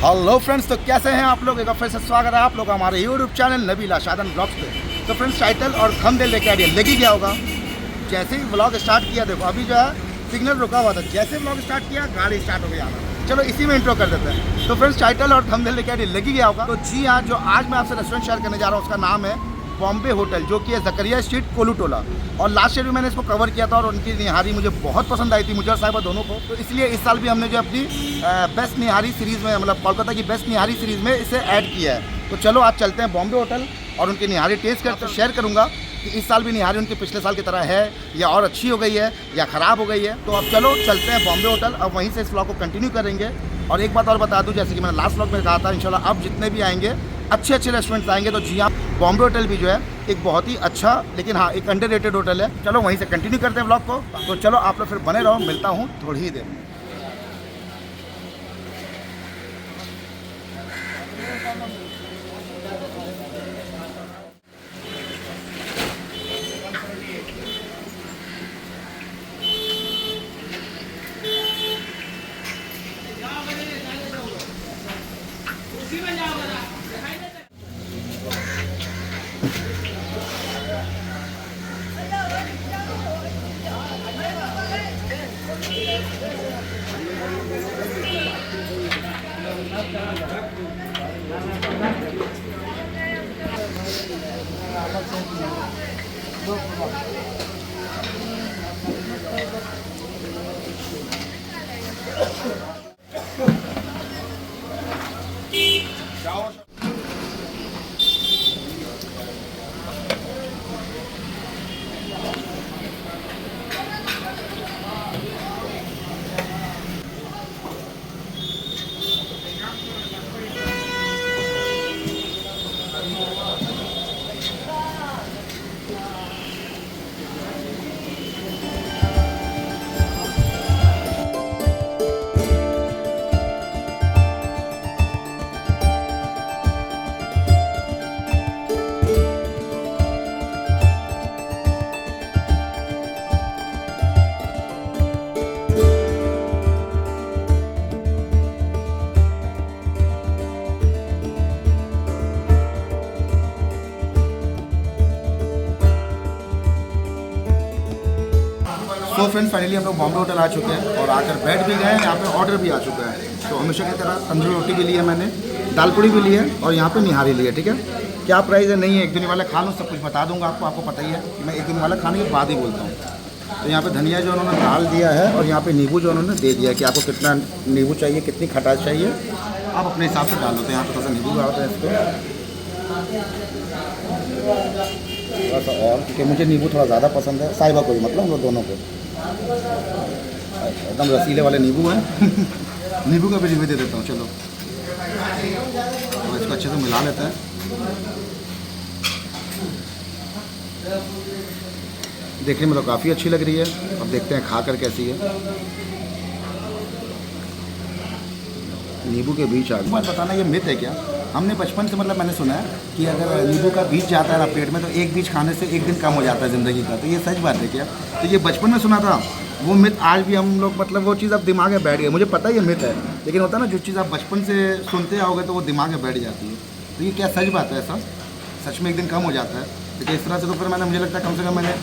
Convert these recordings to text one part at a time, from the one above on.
Hello friends, तो कैसे हैं आप लोग। एक बार फिर से स्वागत है आप लोग हमारे यूट्यूब चैनल नबीला शादन ब्लॉग्स पे। तो फ्रेंड्स, टाइटल और थंबनेल लेके आइए, लग ही गया होगा। जैसे ही ब्लॉग स्टार्ट किया, देखो अभी जो है सिग्नल रुका हुआ था, जैसे ब्लॉग स्टार्ट किया गाड़ी स्टार्ट हो गया। चलो इसी में इंट्रो कर देते हैं। तो फ्रेंड्स, टाइटल और थंबनेल लेके आइए, लग ही गया होगा। तो जी हाँ, जो आज मैं आपसे रेस्टोरेंट शेयर करने जा रहा हूँ उसका नाम है बॉम्बे होटल, जो कि है जकरिया स्ट्रीट, कोलू टोला। और लास्ट ईयर भी मैंने इसको कवर किया था और उनकी निहारी मुझे बहुत पसंद आई थी, मुझे और साहिबा दोनों को। तो इसलिए इस साल भी हमने जो अपनी बेस्ट निहारी सीरीज़ में, मतलब कोलकाता की बेस्ट निहारी सीरीज़ में इसे ऐड किया है। तो चलो आज चलते हैं बॉम्बे होटल और उनकी निहारी टेस्ट करते, शेयर करूँगा कि इस साल भी निहारी उनके पिछले साल की तरह है या और अच्छी हो गई है या ख़राब हो गई है। तो अब चलो चलते हैं बॉम्बे होटल, अब वहीं से इस ब्लॉग को कंटिन्यू करेंगे। और एक बात और बता दूं, जैसे कि मैंने लास्ट ब्लॉग में कहा था, इंशाल्लाह अब जितने भी आएंगे अच्छे अच्छे रेस्टोरेंट्स आएंगे। तो जी हाँ, बॉम्बे होटल भी जो है एक बहुत ही अच्छा, लेकिन हाँ एक अंडररेटेड होटल है। चलो वहीं से कंटिन्यू करते हैं ब्लॉग को। तो चलो आप लोग फिर बने रहो, मिलता हूँ थोड़ी ही देर में। तो फ्रेंड्स, फाइनली हम लोग बॉम्बे होटल आ चुके हैं और आकर बैठ भी गए हैं। यहाँ पे ऑर्डर भी आ चुका है। तो हमेशा की तरह तंदूरी रोटी भी ली है मैंने, दाल पूड़ी भी ली है और यहाँ पे निहारी ली है। ठीक है, क्या प्राइस है नहीं है, एक दिन वाला खा लो, सब कुछ बता दूंगा आपको पता ही है कि मैं एक दिन वाला खाने के बाद ही बोलता हूँ। तो यहाँ पे धनिया जो उन्होंने डाल दिया है और यहाँ पे नींबू जो उन्होंने दे दिया है कि आपको कितना नींबू चाहिए, कितनी खटास चाहिए, आप अपने हिसाब से डाल दो। तो यहाँ पे थोड़ा सा नींबू डालते हैं इसको थोड़ा सा और, क्योंकि मुझे नींबू थोड़ा ज़्यादा पसंद है, साहिबा को भी, मतलब हम लोग दोनों को। एकदम रसीले वाले नींबू हैं नींबू का भी रिव्यू दे देता हूँ। चलो तो इसको अच्छे से मिला लेते हैं। देखने में तो काफ़ी अच्छी लग रही है, अब देखते हैं खा कर कैसी है। नींबू के बीज आ गए। बात बताना, ये मिथ है क्या? हमने बचपन से, मतलब मैंने सुना है कि अगर नींबू का बीज जाता है ना पेट में, तो एक बीज खाने से एक दिन कम हो जाता है ज़िंदगी का। तो ये सच बात है क्या? तो ये बचपन में सुना था, वो मिथ आज भी हम लोग, मतलब वो चीज़ अब दिमाग में बैठ गई। मुझे पता है ये मिथ है, लेकिन होता है ना, जो चीज़ आप बचपन से सुनते आओगे तो वो दिमाग में बैठ जाती है। तो ये क्या सच बात है? ऐसा सच में एक दिन कम हो जाता है? लेकिन इस तरह से तो फिर मैंने, मुझे लगता है कम से कम मैंने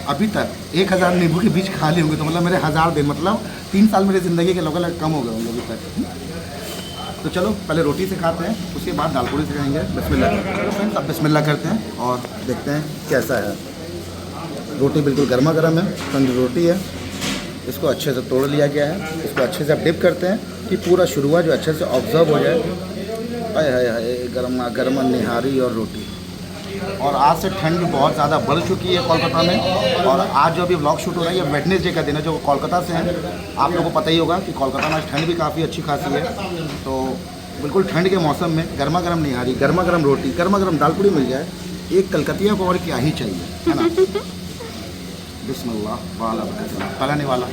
अभी तक 1000 नींबू के बीज खा लिए होंगे। तो मतलब मेरे 1000 दिन, मतलब 3 साल मेरी ज़िंदगी के लगभग कम हो गए होंगे अभी तक। तो चलो पहले रोटी से खाते हैं, उसके बाद दाल पूड़ी से खाएंगे। बिस्मिल्लाह। चलो फ्रेंड्स, अब बिस्मिल्लाह करते हैं और देखते हैं कैसा है। रोटी बिल्कुल गर्मा गर्म है, तंदूरी रोटी है। इसको अच्छे से तोड़ लिया गया है, इसको अच्छे से अब डिप करते हैं कि पूरा शुरुआत जो अच्छे से ऑब्जर्व हो जाए। हाय हाय हाय, गर्मा गर्मा निहारी और रोटी। और आज से ठंड बहुत ज़्यादा बढ़ चुकी है कोलकाता में। और आज जो अभी व्लॉग शूट हो रहा है, ये वेडनेसडे का दिन है, जो कोलकाता से है। आप लोगों को पता ही होगा कि कोलकाता में आज ठंड भी काफ़ी अच्छी खासी है। तो बिल्कुल ठंड के मौसम में गर्मा गर्म निहारी, गर्मा गर्म रोटी, गर्मा गर्म दाल पूड़ी मिल जाए, एक कलकतिया को और क्या ही चाहिए, है ना। बिस्मिल्लाह वाला पलाने वाला।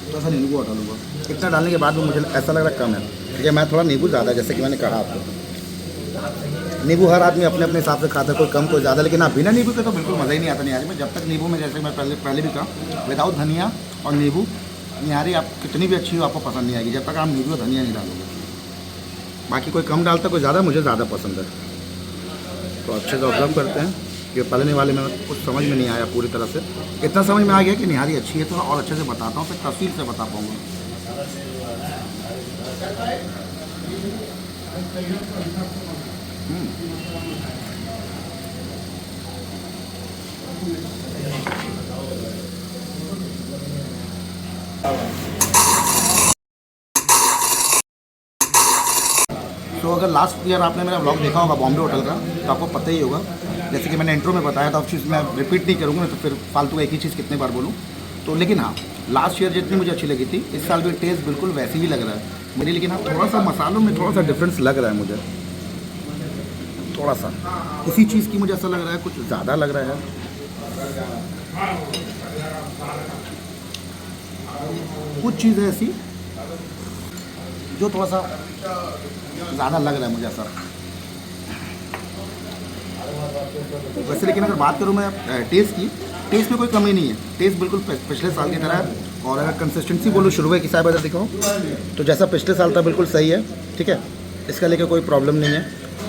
थोड़ा सा नींबू हटा लूँगा। इतना डालने के बाद भी मुझे ऐसा लग रहा है कम है, क्योंकि मैं थोड़ा नींबू ज़्यादा, जैसे कि मैंने कहा आपको। नींबू हर आदमी अपने अपने हिसाब से खाता है, कोई कम कोई ज़्यादा, लेकिन हाँ बिना नींबू के तो बिल्कुल मज़ा ही नहीं आता निहारी में। जब तक नींबू में, जैसे मैं पहले भी कहा, विदाउट धनिया और नींबू निहारी आप कितनी भी अच्छी हो आपको पसंद नहीं आएगी, जब तक आप नींबू और धनिया नहीं डालोगे। बाकी कोई कम डालता कोई ज़्यादा, मुझे ज़्यादा पसंद है। तो अच्छे से ऑब्जर्व करते हैं कि तलने वाले में कुछ समझ में नहीं आया पूरी तरह से। इतना समझ में आ गया कि निहारी अच्छी है, तो और अच्छे से बताता हूँ, फिर तफसील से बता पाऊँगा। तो अगर लास्ट ईयर आपने मेरा ब्लॉग देखा होगा बॉम्बे होटल का, तो आपको पता ही होगा, जैसे कि मैंने इंट्रो में बताया था, अब चीज़ मैं रिपीट नहीं करूँगा, तो फिर फालतू एक ही चीज़ कितने बार बोलूँ। तो लेकिन हाँ, लास्ट ईयर जितनी मुझे अच्छी लगी थी, इस साल भी टेस्ट बिल्कुल वैसे ही लग रहा है मेरी। लेकिन हाँ, थोड़ा सा मसालों में थोड़ा सा डिफरेंस लग रहा है मुझे, थोड़ा सा इसी चीज़ की मुझे ऐसा लग रहा है, कुछ ज़्यादा लग रहा है। कुछ चीज़ है ऐसी जो थोड़ा सा ज़्यादा लग रहा है मुझे ऐसा। वैसे लेकिन अगर बात करूँ मैं टेस्ट की, टेस्ट में कोई कमी नहीं है, टेस्ट बिल्कुल पिछले साल की तरह है। और अगर कंसिस्टेंसी बोलो शुरू की साहब अगर दिखाओ, तो जैसा पिछले साल था बिल्कुल सही है, ठीक है, इसका लेकर कोई प्रॉब्लम नहीं है।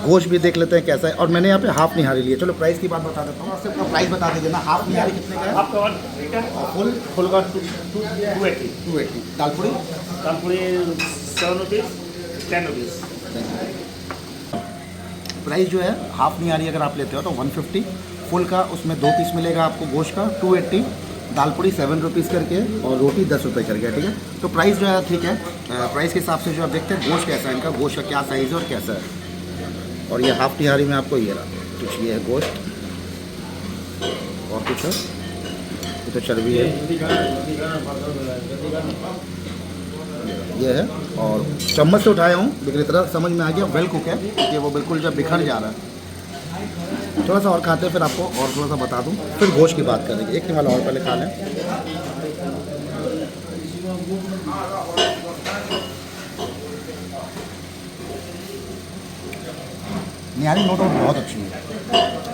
गोश्त भी देख लेते हैं कैसा है। और मैंने यहाँ पे हाफ निहारी लिया। चलो प्राइस की बात बता देता हूँ, आपसे प्राइस बता दीजिए ना, हाफ निहारी कितने का है? आपका और फुल का 280 280। दालपूरी 7 रुपीज़ 10 रुपीज़। प्राइस जो है हाफ निहारी अगर आप लेते हो तो 150, फुल का उसमें 2 पीस मिलेगा आपको गोश्त का 280, दालपूरी 7 रुपीज़ करके और रोटी 10 रुपये करके, ठीक है। तो प्राइस जो है ठीक है, प्राइस के हिसाब से जो आप देखते हैं गोश्त कैसा है इनका, गोश्त का क्या साइज़ है और कैसा है। और ये हाफ निहारी में आपको ये रहा कुछ, ये है गोश्त और कुछ है, ये तो चर्बी है, ये है। और चम्मच से उठाया हूँ लेकिन इतना समझ में आ गया वेल कुक है, क्योंकि वो बिल्कुल जब बिखर जा रहा है। थोड़ा सा और खाते हैं फिर आपको और थोड़ा सा बता दूँ, फिर गोश्त की बात करेंगे। एक निवाला और पहले खा लें। निहारी नो डाउट बहुत अच्छी है,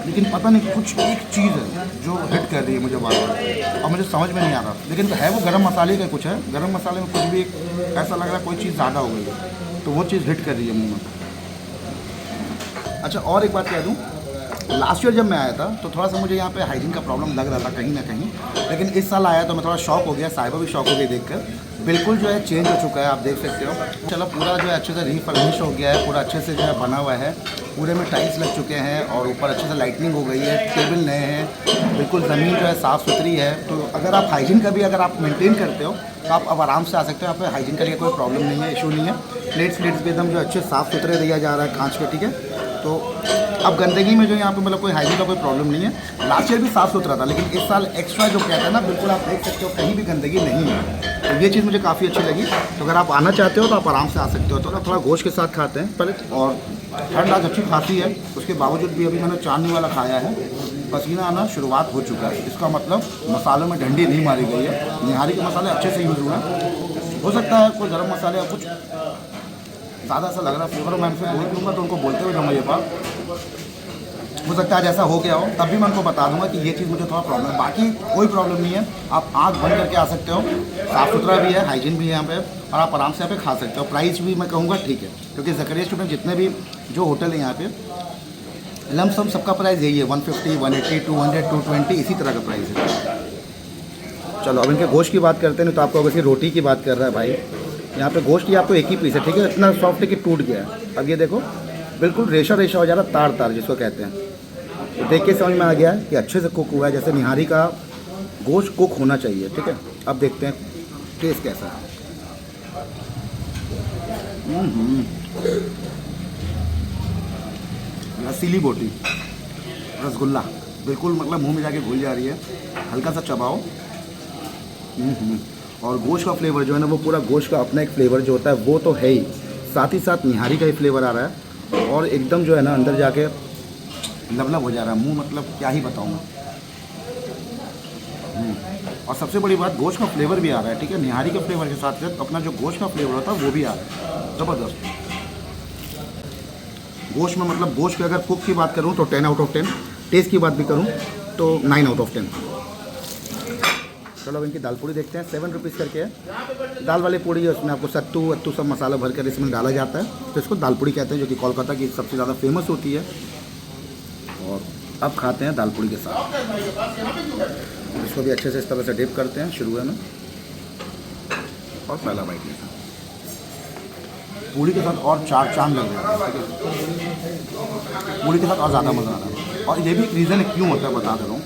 लेकिन पता नहीं कुछ एक चीज़ है जो हिट कर रही है मुझे बार बार और मुझे समझ में नहीं आ रहा। लेकिन है वो गरम मसाले का कुछ है, गरम मसाले में कुछ भी ऐसा लग रहा है कोई चीज़ ज़्यादा हो गई है, तो वो चीज़ हिट कर रही है मुँह में। अच्छा और एक बात कह दूँ, लास्ट ईयर जब मैं आया था तो थोड़ा सा मुझे यहाँ पे हाइजीन का प्रॉब्लम लग रहा था कहीं ना कहीं, लेकिन इस साल आया तो मैं थोड़ा शॉक हो गया, साहिबा भी शॉक हो गई देखकर। बिल्कुल जो है चेंज हो चुका है, आप देख सकते हो। चलो पूरा जो है अच्छे से रीफर्निश हो गया है, पूरा अच्छे से जो है बना हुआ है, पूरे में टाइल्स लग चुके हैं और ऊपर अच्छे से लाइटनिंग हो गई है, टेबल नए हैं, बिल्कुल ज़मीन जो है साफ़ सुथरी है। तो अगर आप हाइजीन का भी अगर आप मेंटेन करते हो तो आप अब आराम से आ सकते हो, यहाँ पे हाइजीन के लिए कोई प्रॉब्लम नहीं है, इशू नहीं है। प्लेट्स भी एकदम जो अच्छे साफ़ सुथरे दिया जा रहा है कांच के, ठीक है। तो अब गंदगी में जो यहाँ पे मतलब कोई हाइजीन का कोई प्रॉब्लम नहीं है। लास्ट ईयर भी साफ़ सुथरा था, लेकिन इस साल एक्स्ट्रा जो कहते हैं ना, बिल्कुल आप देख सकते हो कहीं भी गंदगी नहीं है। तो ये चीज़ मुझे काफ़ी अच्छी लगी। तो अगर आप आना चाहते हो तो आप आराम से आ सकते हो। तो थोड़ा गोश्त के साथ खाते हैं पहले। और ठंड आज अच्छी खासी है, उसके बावजूद भी अभी मैंने चांदनी वाला खाया है, पसीना आना शुरुआत हो चुका है। इसका मतलब मसालों में डंडी नहीं मारी गई है, निहारी के मसाले अच्छे से यूज़ हुए हैं। हो सकता है कोई गर्म मसाले या कुछ ज़्यादा सा लग रहा है फ्लेवर, मैं उनसे बोल दूँगा तो उनको बोलते हुए जाऊँगा ये बात। हो सकता है जैसा हो गया हो, तब भी मैं उनको बता दूंगा कि ये चीज़ मुझे थोड़ा प्रॉब्लम है। बाकी कोई प्रॉब्लम नहीं है, आप आँख बंद करके आ सकते हो, साफ़ सुथरा भी है, हाइजीन भी है यहाँ पे, और आप आराम से यहाँ पे खा सकते हो। प्राइस भी मैं कहूँगा ठीक है, क्योंकि ज़करिया स्ट्रीट में जितने भी जो होटल है यहाँ पे लमसम सबका प्राइस यही है, 150, 180, 200, 220 इसी तरह का प्राइस है। चलो अब इनके गोश्त की बात करते हैं। तो आपको अगर रोटी की बात कर रहा है भाई, यहाँ पे गोश्त की आपको एक ही पीस है, ठीक है, इतना सॉफ्ट है कि टूट गया है। अब ये देखो बिल्कुल रेशा रेशा हो जा रहा है, तार तार जिसको कहते हैं। तो देख के समझ में आ गया है कि अच्छे से कुक हुआ है, जैसे निहारी का गोश्त कुक होना चाहिए, ठीक है। अब देखते हैं टेस्ट कैसा है। रसीली बोटी, रसगुल्ला, बिल्कुल मतलब मुंह में जाके घुल जा रही है, हल्का सा चबाओ। और गोश्त का फ्लेवर जो है ना, वो पूरा गोश्त का अपना एक फ्लेवर जो होता है वो तो है ही, साथ ही साथ निहारी का ही फ्लेवर आ रहा है। और एकदम जो है ना अंदर जाके लबलब हो जा रहा है मुंह, मतलब क्या ही बताऊँ मैं। और सबसे बड़ी बात, गोश्त का फ्लेवर भी आ रहा है, ठीक है। निहारी के फ्लेवर के साथ साथ अपना जो गोश्त का फ्लेवर होता है वो भी आ रहा है, ज़बरदस्त। गोश्त में मतलब गोश्त की अगर कुक की बात करूँ तो 10 आउट ऑफ 10, टेस्ट की बात भी करूँ तो 9 आउट ऑफ 10। चलो अब इनकी दाल पूड़ी देखते हैं। 7 रुपीज़ करके है दाल वाली पूड़ी है, उसमें आपको सत्तू वत्तू सब मसाला भर कर इसमें डाला जाता है, तो इसको दाल पूड़ी कहते हैं, जो कि कोलकाता की सबसे ज़्यादा फेमस होती है। और अब खाते हैं दाल पूड़ी के साथ। इसको भी अच्छे से इस तरह से डिप करते हैं शुरू में, और पहला बाइट लेते हैं। पूड़ी के साथ और चार चांद लग रहे हैं, पूड़ी के साथ और ज़्यादा मज़ा आ रहा है। और ये भी एक रीज़न है क्यों होता है, बता दे रहा हूँ।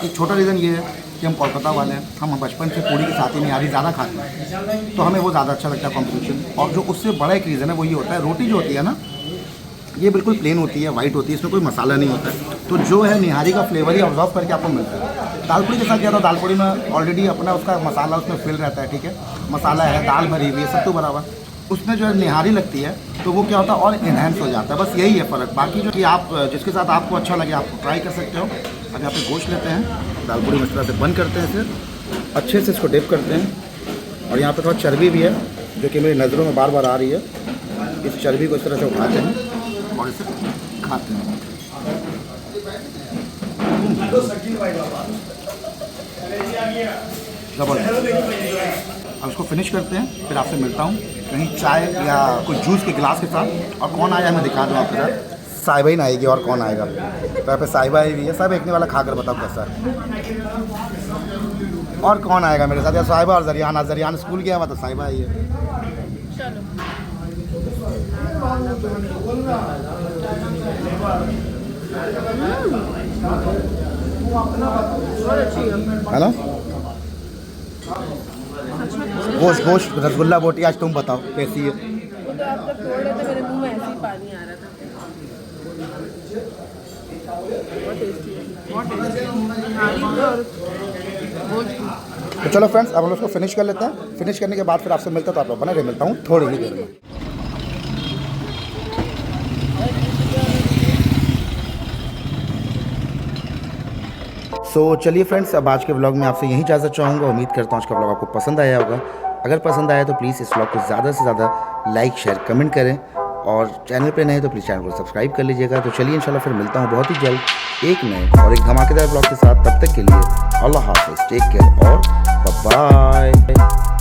एक छोटा रीज़न ये है कि हम कोलकाता वाले हैं, हम बचपन से पूड़ी के साथ ही निहारी ज़्यादा खाते हैं, तो हमें वो ज़्यादा अच्छा लगता है कॉम्बिनेशन। और जो उससे बड़ा एक रीज़न है वो ये होता है, रोटी जो होती है ना, ये बिल्कुल प्लेन होती है, वाइट होती है, इसमें कोई मसाला नहीं होता है, तो जो है निहारी का फ्लेवर ही ऑब्जॉर्व करके आपको मिलता है। दाल पूड़ी के साथ क्या होता है, दाल पूड़ी में ऑलरेडी अपना उसका मसाला उसमें फिल रहता है, ठीक है, मसाला है, दाल भरी हुई है, सत्तू भरा हुआ, उसमें जो है निहारी लगती है, तो वो क्या होता है और इन्हेंस हो जाता है। बस यही है फ़र्क। बाकी जो कि आप जिसके साथ आपको अच्छा लगे आप ट्राई कर सकते हो। अब यहाँ पे गोश्त लेते हैं, दाल पूड़ी में इस तरह से बंद करते हैं, फिर अच्छे से इसको डिप करते हैं। और यहाँ पे थोड़ा चर्बी भी है जो कि मेरी नज़रों में बार बार आ रही है। इस चर्बी को इस तरह से उठाते हैं और इसे खाते हैं। जबरदस्त। अब इसको फिनिश करते हैं, फिर आपसे मिलता हूँ कहीं चाय या कुछ जूस के गिलास के साथ। और कौन आया मैं दिखा दूँ आपके साथ। साहिबा ही ना आएगी और कौन आएगा, तो यहाँ पे साहिबा आई हुई है। सब एकने वाला खाकर बताओ कैसा है, और कौन आएगा मेरे साथ, या साहिबा और जरियान। जरियान स्कूल गया हुआ तो साहिबा आई है। है ना, गोश्त गोश्त रसगुल्ला बोटी। आज तुम बताओ कैसी है। वो तो आप जब तोड़ रहे थे मेरे मुंह में ऐसे ही पानी आ रहा था। बहुत टेस्टी है, बहुत टेस्टी नारी भी और गोश्त भी। तो चलो फ्रेंड्स, अब हम उसको फिनिश कर लेते हैं। फिनिश करने के बाद फिर आपसे मिलता, तो आप लोग बने रहे, मिलता हूँ थोड़ी ही देर में। सो चलिए फ्रेंड्स, अब आज के व्लॉग में आपसे यही इजाज़त चाहूँगा। उम्मीद करता हूँ आज का व्लॉग आपको पसंद आया होगा। अगर पसंद आया तो प्लीज़ इस व्लॉग को ज़्यादा से ज़्यादा लाइक शेयर कमेंट करें, और चैनल पे नए तो प्लीज़ चैनल को सब्सक्राइब कर लीजिएगा। तो चलिए इंशाल्लाह फिर मिलता हूँ बहुत ही जल्द एक नए और एक धमाकेदार व्लॉग के साथ। तब तक के लिए अल्लाह हाफ़िज़, टेक केयर और बाय बाय।